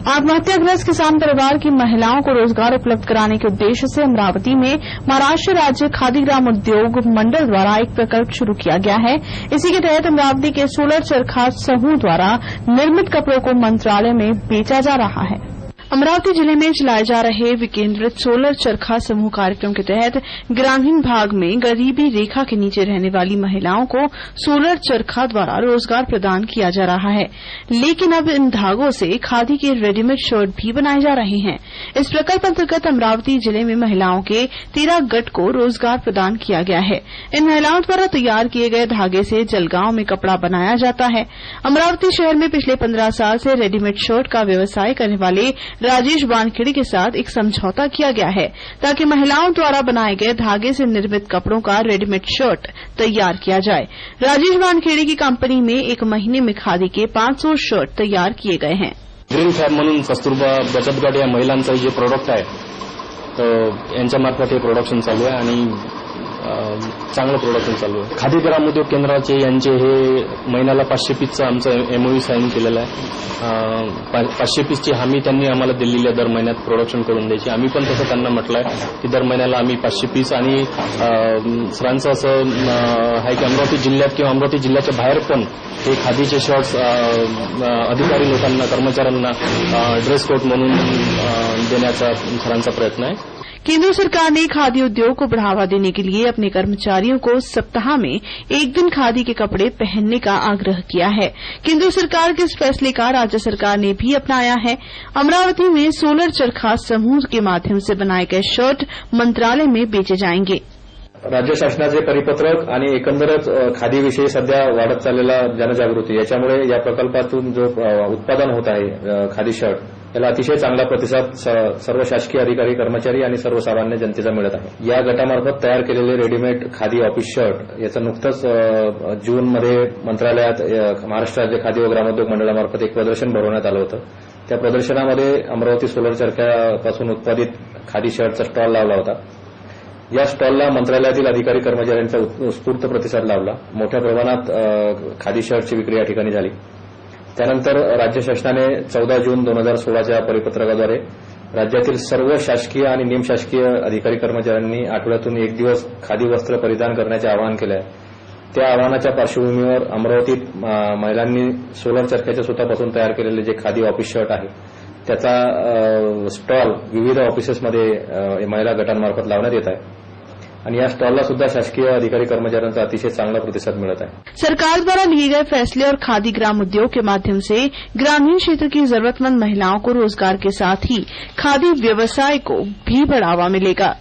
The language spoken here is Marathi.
आत्महत्याग्रस्त किसान परिवार की महिलाओं को रोजगार उपलब्ध कराने के उद्देश्य से अमरावती में महाराष्ट्र राज्य खादी ग्राम उद्योग मंडल द्वारा एक प्रकल्प शुरू किया गया है। इसी के तहत अमरावती के सोलर चरखा समूह द्वारा निर्मित कपड़ों को मंत्रालय में बेचा जा रहा है। अमरावती जिले में चलाए जा रहे विकेंद्रित सोलर चरखा समूह कार्यक्रम के तहत ग्रामीण भाग में गरीबी रेखा के नीचे रहने वाली महिलाओं को सोलर चरखा द्वारा रोजगार प्रदान किया जा रहा है। लेकिन अब इन धागों से खादी के रेडीमेड शर्ट भी बनाए जा रहे हैं। इस प्रकल्प अंतर्गत अमरावती जिले में महिलाओं के 13 गट को रोजगार प्रदान किया गया है। इन महिलाओं द्वारा तैयार किए गए धागे से जलगांव में कपड़ा बनाया जाता है। अमरावती शहर में पिछले 15 साल से रेडीमेड शर्ट का व्यवसाय करने वाले राजेश वानखेड़े के साथ एक समझौता किया गया है ताकि महिलाओं द्वारा बनाए गए धागे से निर्मित कपड़ों का रेडीमेड शर्ट तैयार किया जाए। राजेश वानखेड़े की कंपनी में एक महीने में खादी के 500 शर्ट तैयार किए गए हैं। ग्रीन फॅब म्हणून कस्तुरबा बचत गट या महिलांचं जे प्रोडक्ट आहे यांच्या मार्फत हे प्रोडक्शन चालू आहे आणि चांगलं प्रोडक्शन चालू आहे। खादी ग्राम उद्योग केंद्राचे यांचे हे महिन्याला 500 पीसचं आमचं एमओयू साईन केलेलं आहे। 500 पीसची हमी त्यांनी आम्हाला दिलेली आहे दर महिन्यात प्रोडक्शन करून द्यायची। आम्ही पण तसं त्यांना म्हटलंय की दर महिन्याला आम्ही 500 पीस आणि सरांचं असं आहे की अमरावती जिल्ह्यात किंवा अमरावती जिल्ह्याच्या बाहेर पण हे खादीचे शर्ट्स अधिकारी लोकांना कर्मचाऱ्यांना ड्रेस कोड म्हणून देण्याचा सरांचा प्रयत्न आहे। केंद्र सरकार ने खादी उद्योग को बढ़ावा देने के लिए अपने कर्मचारियों को सप्ताह में एक दिन खादी के कपड़े पहनने का आग्रह किया है। केंद्र सरकार के इस फैसले का राज्य सरकार ने भी अपनाया है। अमरावती में सोलर चरखा समूह के माध्यम से बनाए गए शर्ट मंत्रालय में बेचे जाएंगे। राज्य शासनाचे परिपत्रक आणि एकंदरच खादीविषयी सध्या वाढत चाललेला जनजागृती याच्यामुळे या प्रकल्पातून जो उत्पादन होत आहे खादी शर्ट याला अतिशय चांगला प्रतिसाद सर्व शासकीय अधिकारी कर्मचारी आणि सर्वसामान्य जनतेचा मिळत आहे। या गटामार्फत तयार केलेले रेडीमेड खादी ऑफिस शर्ट याचं नुकतंच जूनमध्ये मंत्रालयात महाराष्ट्र राज्य खादी व ग्रामोद्योग मंडळामार्फत एक प्रदर्शन भरवण्यात आलं होतं। त्या प्रदर्शनामध्ये अमरावती सोलर चरख्यापासून उत्पादित खादी शर्टचा स्टॉल लावला होता। या स्टॉलला मंत्रालयातील अधिकारी कर्मचाऱ्यांचा उत्स्फूर्त प्रतिसाद लाभला। मोठ्या प्रमाणात खादी शर्टची विक्री या ठिकाणी झाली। त्यानंतर राज्य शासनाने 14 जून 2016च्या परिपत्रकाद्वारे राज्यातील सर्व शासकीय आणि निमशासकीय अधिकारी कर्मचाऱ्यांनी आठवड्यातून एक दिवस खादी वस्त्र परिधान करण्याचे आवाहन केले आहे। त्या आवाहनाच्या पार्श्वभूमीवर अमरावतीत महिलांनी सोलर चरख्याच्या सुतापासून तयार केलेले जे खादी ऑफिस शर्ट आहे त्याचा स्टॉल विविध ऑफिसेसमध्ये महिला गटांमार्फत लावण्यात येत आहे आणि या स्टॉलला सुद्धा शासकीय अधिकारी कर्मचाऱ्यांचा अतिशय चांगला प्रतिसाद मिळत है। सरकार द्वारा लिए गए फैसले और खादी ग्राम उद्योग के माध्यम से ग्रामीण क्षेत्र की जरूरतमंद महिलाओं को रोजगार के साथ ही खादी व्यवसाय को भी बढ़ावा मिलेगा।